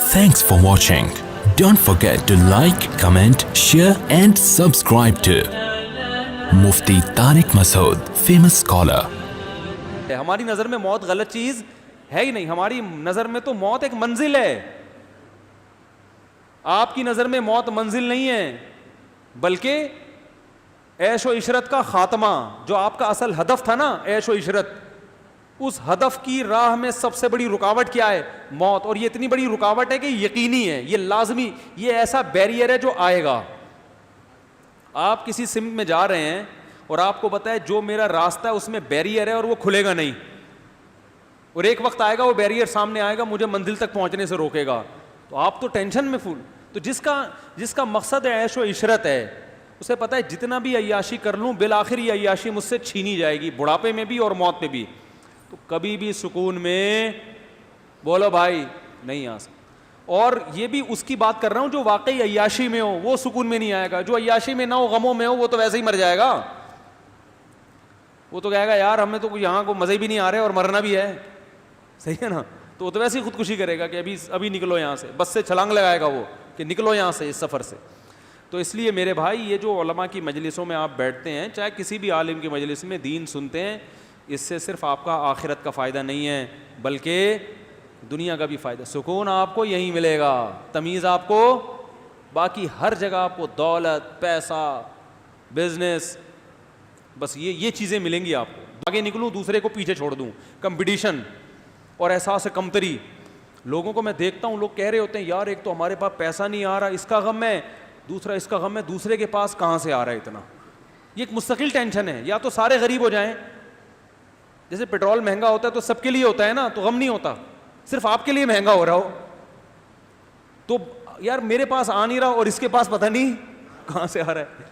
Thanks for watching. Don't forget to like, comment, share and subscribe to Mufti Tariq Masood, famous scholar. ہماری نظر میں موت غلط چیز ہے ہی نہیں. ہماری نظر میں تو موت ایک منزل ہے. آپ کی نظر میں موت منزل نہیں ہے بلکہ عیش و عشرت کا خاتمہ. جو آپ کا اصل ہدف تھا نا, عیش و عشرت, اس ہدف کی راہ میں سب سے بڑی رکاوٹ کیا ہے؟ موت. اور یہ اتنی بڑی رکاوٹ ہے کہ یقینی ہے, یہ لازمی, یہ ایسا بیریئر ہے جو آئے گا. آپ کسی سمت میں جا رہے ہیں اور آپ کو پتا ہے جو میرا راستہ ہے اس میں بیریئر ہے اور وہ کھلے گا نہیں, اور ایک وقت آئے گا وہ بیریئر سامنے آئے گا, مجھے منزل تک پہنچنے سے روکے گا, تو آپ تو ٹینشن میں فل. تو جس کا مقصد عیش و عشرت ہے اسے پتا ہے جتنا بھی عیاشی کر لوں بالآخر یہ عیاشی مجھ سے چھینی جائے گی, بڑھاپے میں بھی اور موت میں بھی. تو کبھی بھی سکون میں بولو بھائی نہیں آ سکتا. اور یہ بھی اس کی بات کر رہا ہوں جو واقعی عیاشی میں ہو, وہ سکون میں نہیں آئے گا. جو عیاشی میں نہ ہو, غموں میں ہو, وہ تو ویسے ہی مر جائے گا. وہ تو کہے گا یار ہمیں تو یہاں کو مزے بھی نہیں آ رہے اور مرنا بھی ہے, صحیح ہے نا. تو وہ تو ویسے ہی خودکشی کرے گا کہ ابھی نکلو یہاں سے, بس سے چھلانگ لگائے گا وہ کہ نکلو یہاں سے, اس سفر سے. تو اس لیے میرے بھائی یہ جو علماء کی مجلسوں میں آپ بیٹھتے ہیں, چاہے کسی بھی عالم کی مجلس میں دین سنتے ہیں, اس سے صرف آپ کا آخرت کا فائدہ نہیں ہے بلکہ دنیا کا بھی فائدہ. سکون آپ کو یہیں ملے گا, تمیز آپ کو, باقی ہر جگہ آپ کو دولت, پیسہ, بزنس, بس یہ چیزیں ملیں گی آپ کو. آگے نکلوں دوسرے کو پیچھے چھوڑ دوں, کمپٹیشن اور احساس کمتری. لوگوں کو میں دیکھتا ہوں, لوگ کہہ رہے ہوتے ہیں یار ایک تو ہمارے پاس پیسہ نہیں آ رہا, اس کا غم ہے, دوسرا اس کا غم ہے دوسرے کے پاس کہاں سے آ رہا ہے اتنا. یہ ایک مستقل ٹینشن ہے. یا تو سارے غریب ہو جائیں, جیسے پیٹرول مہنگا ہوتا ہے تو سب کے لیے ہوتا ہے نا, تو غم نہیں ہوتا, صرف آپ کے لیے مہنگا ہو رہا ہو. تو یار میرے پاس آ نہیں رہا اور اس کے پاس پتہ نہیں کہاں سے آ رہا ہے.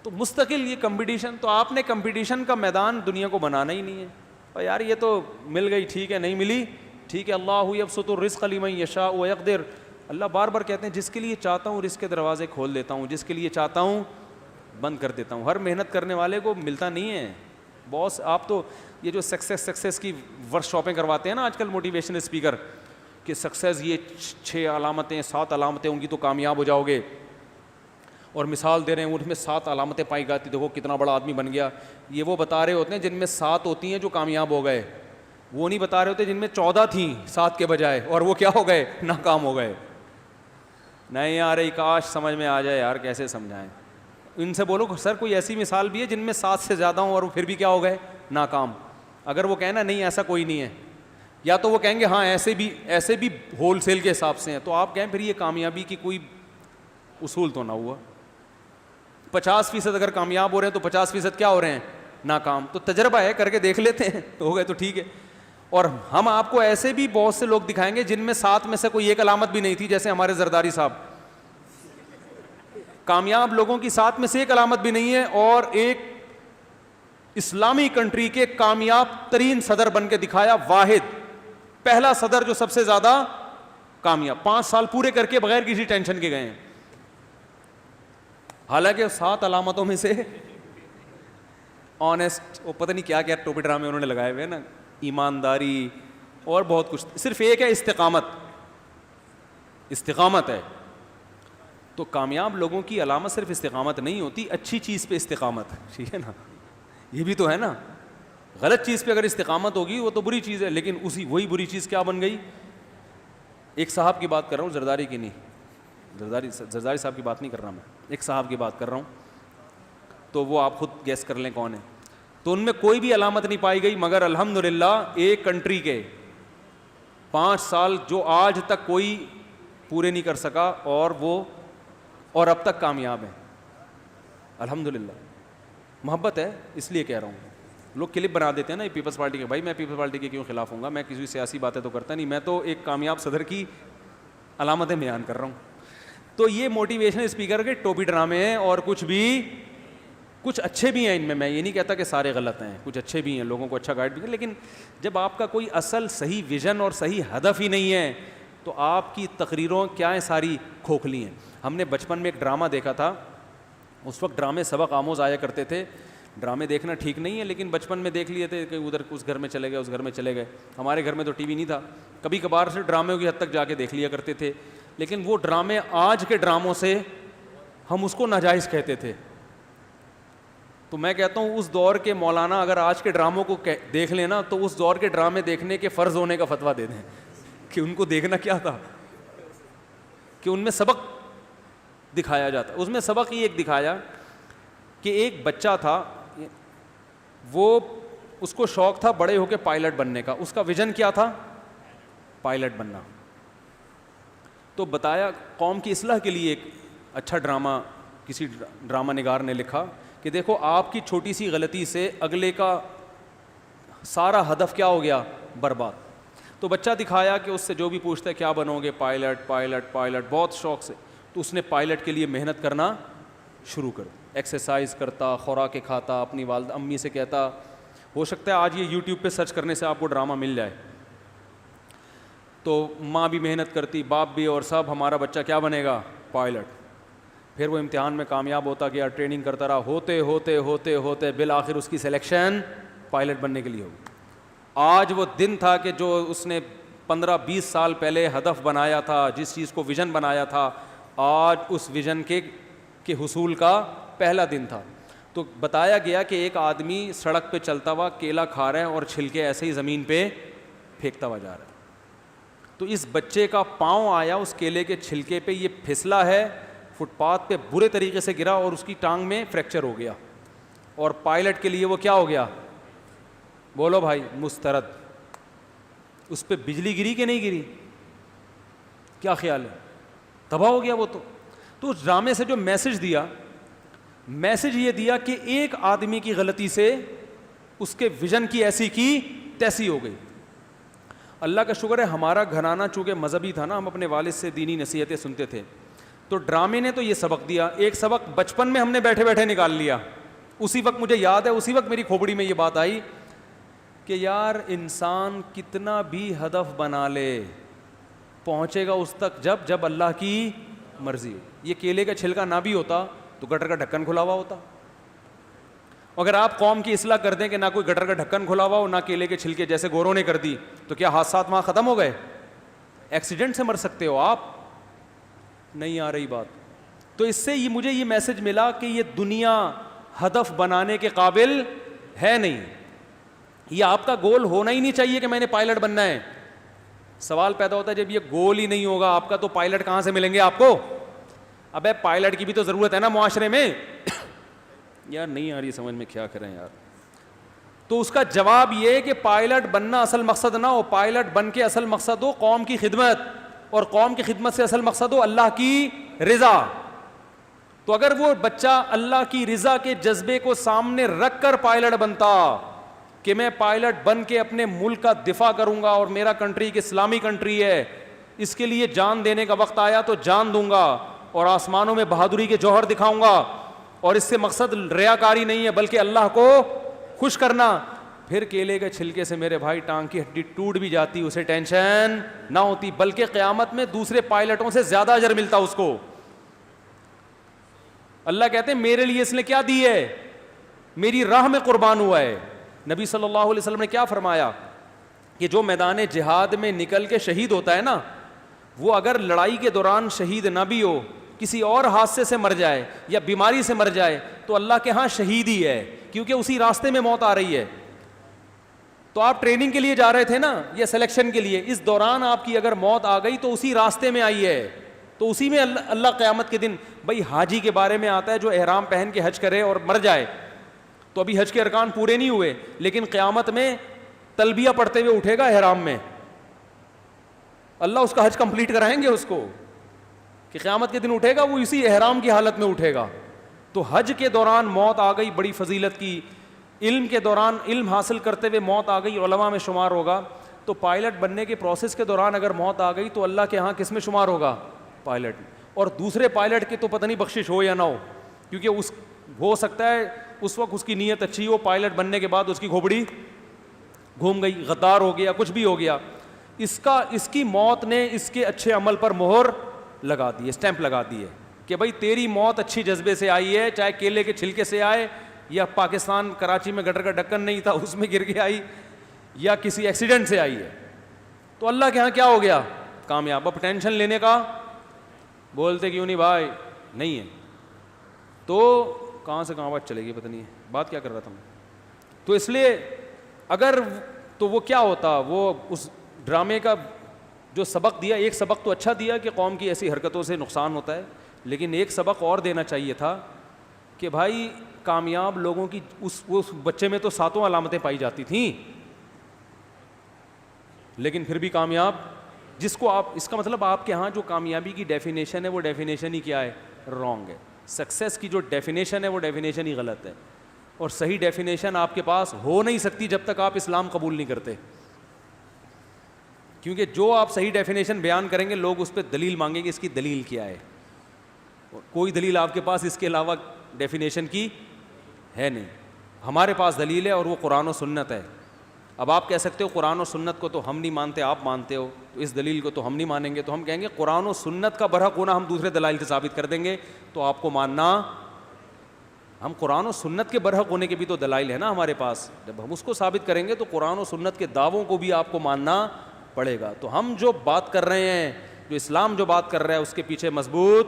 تو مستقل یہ کمپٹیشن, تو آپ نے کمپٹیشن کا میدان دنیا کو بنانا ہی نہیں ہے. اور یار یہ تو مل گئی ٹھیک ہے, نہیں ملی ٹھیک ہے, اللہ یبسط الرزق لمن یشاء ویقدر. اللہ بار بار کہتے ہیں جس کے لیے چاہتا ہوں رزق کے دروازے کھول دیتا ہوں, جس کے لیے چاہتا ہوں بند کر دیتا ہوں. ہر محنت کرنے والے کو ملتا نہیں ہے. باس آپ تو یہ جو سکسیس کی ورک شاپیں کرواتے ہیں نا آج کل موٹیویشن اسپیکر, کہ سکسیس یہ 6 علامتیں 7 علامتیں ہوں گی تو کامیاب ہو جاؤ گے, اور مثال دے رہے ہیں ان میں 7 علامتیں پائی جاتی, دیکھو کتنا بڑا آدمی بن گیا. یہ وہ بتا رہے ہوتے ہیں جن میں 7 ہوتی ہیں جو کامیاب ہو گئے, وہ نہیں بتا رہے ہوتے جن میں 14 تھیں 7 کے بجائے اور وہ کیا ہو گئے, ناکام ہو گئے. نہیں یار کاش سمجھ میں آ جائے یار, کیسے سمجھائیں. ان سے بولو سر کوئی ایسی مثال بھی ہے جن میں 7 سے زیادہ ہوں اور وہ پھر بھی کیا ہو گئے, ناکام. اگر وہ کہنا نہیں ایسا کوئی نہیں ہے, یا تو وہ کہیں گے ہاں ایسے بھی ہول سیل کے حساب سے ہیں, تو آپ کہیں پھر یہ کامیابی کی کوئی اصول تو نہ ہوا. 50% اگر کامیاب ہو رہے ہیں تو 50% کیا ہو رہے ہیں, ناکام. تو تجربہ ہے, کر کے دیکھ لیتے ہیں, تو ہو گئے تو ٹھیک ہے. اور ہم آپ کو ایسے بھی بہت سے لوگ دکھائیں گے جن میں 7 میں سے کوئی ایک علامت بھی نہیں تھی, جیسے ہمارے زرداری صاحب. کامیاب لوگوں کی 7 میں سے ایک علامت بھی نہیں ہے, اور ایک اسلامی کنٹری کے کامیاب ترین صدر بن کے دکھایا, واحد پہلا صدر جو سب سے زیادہ کامیاب, 5 سال پورے کر کے بغیر کسی ٹینشن کے گئے ہیں. حالانکہ 7 علامتوں میں سے آنیسٹ, وہ پتہ نہیں کیا کیا ٹوپی ڈرامے انہوں نے لگائے ہوئے نا, ایمانداری اور بہت کچھ, صرف ایک ہے استقامت ہے. تو کامیاب لوگوں کی علامت صرف استقامت نہیں ہوتی, اچھی چیز پہ استقامت, ٹھیک ہے نا, یہ بھی تو ہے نا. غلط چیز پہ اگر استقامت ہوگی وہ تو بری چیز ہے, لیکن وہی بری چیز کیا بن گئی. ایک صاحب کی بات کر رہا ہوں, زرداری کی نہیں, زرداری صاحب کی بات نہیں کر رہا میں, ایک صاحب کی بات کر رہا ہوں, تو وہ آپ خود گیس کر لیں کون ہے. تو ان میں کوئی بھی علامت نہیں پائی گئی, مگر الحمدللہ ایک کنٹری کے 5 سال جو آج تک کوئی پورے نہیں کر سکا, اور اب تک کامیاب ہیں الحمدللہ. محبت ہے اس لیے کہہ رہا ہوں. لوگ کلپ بنا دیتے ہیں نا پیپلز پارٹی کے, بھائی میں پیپلز پارٹی کے کیوں خلاف ہوں گا, میں کسی سیاسی باتیں تو کرتا نہیں, میں تو ایک کامیاب صدر کی علامتیں بیان کر رہا ہوں. تو یہ موٹیویشن اسپیکر کے ٹوپی ڈرامے ہیں, اور کچھ اچھے بھی ہیں ان میں یہ نہیں کہتا کہ سارے غلط ہیں, کچھ اچھے بھی ہیں, لوگوں کو اچھا گائیڈ بھی ہیں. لیکن جب آپ کا کوئی اصل صحیح ویژن اور صحیح ہدف ہی نہیں ہے تو آپ کی تقریروں کیا ہیں, ساری کھوکھلی ہیں. ہم نے بچپن میں ایک ڈرامہ دیکھا تھا, اس وقت ڈرامے سبق آموز آیا کرتے تھے. ڈرامے دیکھنا ٹھیک نہیں ہے, لیکن بچپن میں دیکھ لیے تھے کہ ادھر اس گھر میں چلے گئے, اس گھر میں چلے گئے. ہمارے گھر میں تو ٹی وی نہیں تھا, کبھی کبھار سے ڈراموں کی حد تک جا کے دیکھ لیا کرتے تھے, لیکن وہ ڈرامے آج کے ڈراموں سے ہم اس کو ناجائز کہتے تھے. تو میں کہتا ہوں اس دور کے مولانا اگر آج کے ڈراموں کو دیکھ لینا تو اس دور کے ڈرامے دیکھنے کے فرض ہونے کا فتویٰ دے دیں کہ ان کو دیکھنا کیا تھا, کہ ان میں سبق دکھایا جاتا. اس میں سبق یہ ایک دکھایا کہ ایک بچہ تھا, وہ اس کو شوق تھا بڑے ہو کے پائلٹ بننے کا. اس کا ویژن کیا تھا؟ پائلٹ بننا. تو بتایا قوم کی اصلاح کے لیے ایک اچھا ڈرامہ کسی ڈرامہ نگار نے لکھا کہ دیکھو آپ کی چھوٹی سی غلطی سے اگلے کا سارا ہدف کیا ہو گیا؟ برباد. تو بچہ دکھایا کہ اس سے جو بھی پوچھتا ہے کیا بنو گے؟ پائلٹ پائلٹ پائلٹ, بہت شوق سے. تو اس نے پائلٹ کے لیے محنت کرنا شروع کر, ایکسرسائز کرتا, خوراکیں کھاتا, اپنی والدہ امی سے کہتا. ہو سکتا ہے آج یہ یوٹیوب پہ سرچ کرنے سے آپ کو ڈرامہ مل جائے. تو ماں بھی محنت کرتی, باپ بھی, اور سب ہمارا بچہ کیا بنے گا؟ پائلٹ. پھر وہ امتحان میں کامیاب ہوتا گیا, ٹریننگ کرتا رہا, ہوتے ہوتے ہوتے ہوتے بالآخر اس کی سلیکشن پائلٹ بننے کے لیے ہوگی. آج وہ دن تھا کہ جو اس نے 15-20 سال پہلے ہدف بنایا تھا, جس چیز کو ویژن بنایا تھا, آج اس ویژن کے حصول کا پہلا دن تھا. تو بتایا گیا کہ ایک آدمی سڑک پہ چلتا ہوا کیلا کھا رہا ہے اور چھلکے ایسے ہی زمین پہ پھینکتا ہوا جا رہا ہے. تو اس بچے کا پاؤں آیا اس کیلے کے چھلکے پہ, یہ پھسلا ہے, فٹ پاتھ پہ برے طریقے سے گرا اور اس کی ٹانگ میں فریکچر ہو گیا. اور پائلٹ کے لیے وہ کیا ہو گیا؟ بولو بھائی, مسترد. اس پہ بجلی گری کہ نہیں گری؟ کیا خیال ہے؟ تباہ ہو گیا وہ. تو اس ڈرامے سے جو میسج دیا, میسج یہ دیا کہ ایک آدمی کی غلطی سے اس کے ویژن کی ایسی کی تیسی ہو گئی. اللہ کا شکر ہے ہمارا گھرانہ چونکہ مذہبی تھا نا, ہم اپنے والد سے دینی نصیحتیں سنتے تھے. تو ڈرامے نے تو یہ سبق دیا. ایک سبق بچپن میں ہم نے بیٹھے بیٹھے نکال لیا. اسی وقت مجھے یاد ہے, اسی وقت میری کھوپڑی میں یہ بات آئی کہ یار انسان کتنا بھی ہدف بنا لے پہنچے گا اس تک جب اللہ کی مرضی ہو. یہ کیلے کا چھلکا نہ بھی ہوتا تو گٹر کا ڈھکن کھلا ہوا ہوتا. اگر آپ قوم کی اصلاح کر دیں کہ نہ کوئی گٹر کا ڈھکن کھلا ہوا ہو, نہ کیلے کے چھلکے جیسے گوروں نے کر دی, تو کیا حادثات وہاں ختم ہو گئے؟ ایکسیڈنٹ سے مر سکتے ہو آپ. نہیں آ رہی بات. تو اس سے مجھے یہ میسج ملا کہ یہ دنیا ہدف بنانے کے قابل ہے نہیں. یہ آپ کا گول ہونا ہی نہیں چاہیے کہ میں نے پائلٹ بننا ہے. سوال پیدا ہوتا ہے جب یہ گول ہی نہیں ہوگا آپ کا تو پائلٹ کہاں سے ملیں گے آپ کو؟ ابے پائلٹ کی بھی تو ضرورت ہے نا معاشرے میں. یار نہیں آ رہی سمجھ میں, کیا کریں یار. تو اس کا جواب یہ کہ پائلٹ بننا اصل مقصد نہ ہو, پائلٹ بن کے اصل مقصد ہو قوم کی خدمت, اور قوم کی خدمت سے اصل مقصد ہو اللہ کی رضا. تو اگر وہ بچہ اللہ کی رضا کے جذبے کو سامنے رکھ کر پائلٹ بنتا کہ میں پائلٹ بن کے اپنے ملک کا دفاع کروں گا اور میرا کنٹری ایک اسلامی کنٹری ہے, اس کے لیے جان دینے کا وقت آیا تو جان دوں گا اور آسمانوں میں بہادری کے جوہر دکھاؤں گا, اور اس سے مقصد ریاکاری نہیں ہے بلکہ اللہ کو خوش کرنا, پھر کیلے کے چھلکے سے میرے بھائی ٹانگ کی ہڈی ٹوٹ بھی جاتی اسے ٹینشن نہ ہوتی, بلکہ قیامت میں دوسرے پائلٹوں سے زیادہ اجر ملتا اس کو. اللہ کہتے ہیں میرے لیے اس نے کیا دی ہے؟ میری راہ میں قربان ہوا ہے. نبی صلی اللہ علیہ وسلم نے کیا فرمایا کہ جو میدان جہاد میں نکل کے شہید ہوتا ہے نا, وہ اگر لڑائی کے دوران شہید نہ بھی ہو, کسی اور حادثے سے مر جائے یا بیماری سے مر جائے, تو اللہ کے ہاں شہید ہی ہے, کیونکہ اسی راستے میں موت آ رہی ہے. تو آپ ٹریننگ کے لیے جا رہے تھے نا یا سلیکشن کے لیے, اس دوران آپ کی اگر موت آ گئی تو اسی راستے میں آئی ہے, تو اسی میں اللہ قیامت کے دن. بھائی حاجی کے بارے میں آتا ہے جو احرام پہن کے حج کرے اور مر جائے, تو ابھی حج کے ارکان پورے نہیں ہوئے, لیکن قیامت میں تلبیہ پڑھتے ہوئے اٹھے گا احرام میں, اللہ اس کا حج کمپلیٹ کرائیں گے اس کو, کہ قیامت کے دن اٹھے گا وہ اسی احرام کی حالت میں اٹھے گا. تو حج کے دوران موت آ گئی بڑی فضیلت کی, علم کے دوران علم حاصل کرتے ہوئے موت آ گئی علماء میں شمار ہوگا. تو پائلٹ بننے کے پروسیس کے دوران اگر موت آ گئی تو اللہ کے ہاں کس میں شمار ہوگا؟ پائلٹ. اور دوسرے پائلٹ کی تو پتہ نہیں بخشش ہو یا نہ ہو, کیونکہ اس ہو سکتا ہے اس وقت اس کی نیت اچھی ہو, پائلٹ بننے کے بعد اس کی کھوپڑی گھوم گئی, غدار ہو گیا, کچھ بھی ہو گیا. اس کی موت نے اس کے اچھے عمل پر مہر لگا دی ہے, اسٹیمپ لگا دی ہے کہ بھائی تیری موت اچھی جذبے سے آئی ہے, چاہے کیلے کے چھلکے سے آئے, یا پاکستان کراچی میں گٹر کا ڈھکن نہیں تھا اس میں گر کے آئی, یا کسی ایکسیڈنٹ سے آئی ہے, تو اللہ کے ہاں کیا ہو گیا؟ کامیاب. اب ٹینشن لینے کا بولتے کیوں نہیں بھائی, نہیں ہے تو کہاں سے کہاں بات چلے گی, پتہ نہیں ہے بات کیا کر رہا تھا میں. تو اس لیے اگر تو وہ کیا ہوتا, وہ اس ڈرامے کا جو سبق دیا, ایک سبق تو اچھا دیا کہ قوم کی ایسی حرکتوں سے نقصان ہوتا ہے, لیکن ایک سبق اور دینا چاہیے تھا کہ بھائی کامیاب لوگوں کی اس بچے میں تو 7 علامتیں پائی جاتی تھیں, لیکن پھر بھی کامیاب جس کو آپ, اس کا مطلب آپ کے ہاں جو کامیابی کی ڈیفینیشن ہے وہ ڈیفینیشن ہی کیا ہے, رانگ ہے. سکسیس کی جو ڈیفینیشن ہے وہ ڈیفینیشن ہی غلط ہے, اور صحیح ڈیفینیشن آپ کے پاس ہو نہیں سکتی جب تک آپ اسلام قبول نہیں کرتے, کیونکہ جو آپ صحیح ڈیفینیشن بیان کریں گے لوگ اس پہ دلیل مانگیں گے, اس کی دلیل کیا ہے. کوئی دلیل آپ کے پاس اس کے علاوہ ڈیفینیشن کی ہے نہیں. ہمارے پاس دلیل ہے اور وہ قرآن و سنت ہے. اب آپ کہہ سکتے ہو قرآن و سنت کو تو ہم نہیں مانتے, آپ مانتے ہو, تو اس دلیل کو تو ہم نہیں مانیں گے, تو ہم کہیں گے قرآن و سنت کا برحق ہونا ہم دوسرے دلائل سے ثابت کر دیں گے, تو آپ کو ماننا, ہم قرآن و سنت کے برحق ہونے کے بھی تو دلائل ہے نا ہمارے پاس, جب ہم اس کو ثابت کریں گے تو قرآن و سنت کے دعووں کو بھی آپ کو ماننا پڑے گا. تو ہم جو بات کر رہے ہیں, جو اسلام جو بات کر رہا ہے اس کے پیچھے مضبوط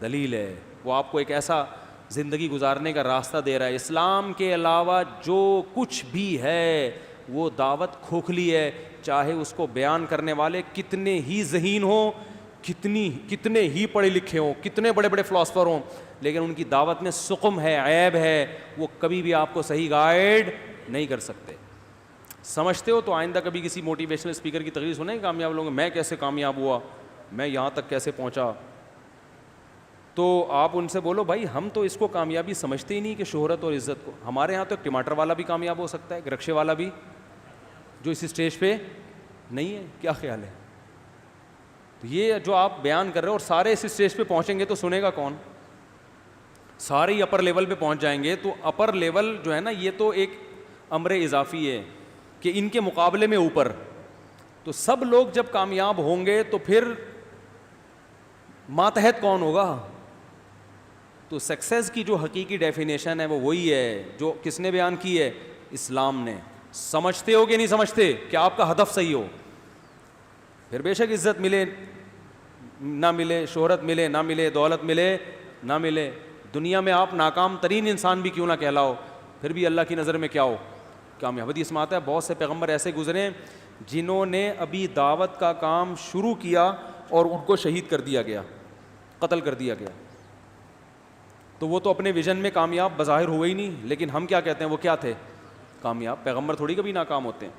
دلیل ہے, وہ آپ کو ایک ایسا زندگی گزارنے کا راستہ دے رہا ہے. اسلام کے علاوہ جو کچھ بھی ہے وہ دعوت کھوکھلی ہے, چاہے اس کو بیان کرنے والے کتنے ہی ذہین ہوں, کتنے ہی پڑھے لکھے ہوں, کتنے بڑے بڑے فلاسفر ہوں, لیکن ان کی دعوت میں سقم ہے, عیب ہے, وہ کبھی بھی آپ کو صحیح گائیڈ نہیں کر سکتے. سمجھتے ہو تو آئندہ کبھی کسی موٹیویشنل اسپیکر کی تقریر سنیں کامیاب لوگوں, میں کیسے کامیاب ہوا, میں یہاں تک کیسے پہنچا, تو آپ ان سے بولو بھائی ہم تو اس کو کامیابی سمجھتے ہی نہیں کہ شہرت اور عزت کو. ہمارے یہاں تو ایک ٹماٹر والا بھی کامیاب ہو سکتا ہے, ایک رکشے والا بھی, جو اس اسٹیج پہ نہیں ہے. کیا خیال ہے؟ تو یہ جو آپ بیان کر رہے ہو, اور سارے اس اسٹیج پہ پہنچیں گے تو سنے گا کون؟ سارے ہی اپر لیول پہ پہنچ جائیں گے, تو اپر لیول جو ہے نا یہ تو ایک امر اضافی ہے کہ ان کے مقابلے میں اوپر, تو سب لوگ جب کامیاب ہوں گے تو پھر ماتحت کون ہوگا؟ تو سکسیس کی جو حقیقی ڈیفینیشن ہے وہ وہی ہے جو کس نے بیان کی ہے, اسلام نے. سمجھتے ہو کہ نہیں سمجھتے کہ آپ کا ہدف صحیح ہو, پھر بے شک عزت ملے نہ ملے, شہرت ملے نہ ملے, دولت ملے نہ ملے, دنیا میں آپ ناکام ترین انسان بھی کیوں نہ کہلاؤ, پھر بھی اللہ کی نظر میں کیا ہو, کامیاب. حدیث میں آتا ہے بہت سے پیغمبر ایسے گزرے جنہوں نے ابھی دعوت کا کام شروع کیا اور ان کو شہید کر دیا گیا, قتل کر دیا گیا. تو وہ تو اپنے ویژن میں کامیاب بظاہر ہوئے ہی نہیں, لیکن ہم کیا کہتے ہیں وہ کیا تھے, کامیاب. پیغمبر تھوڑی کبھی ناکام ہوتے ہیں.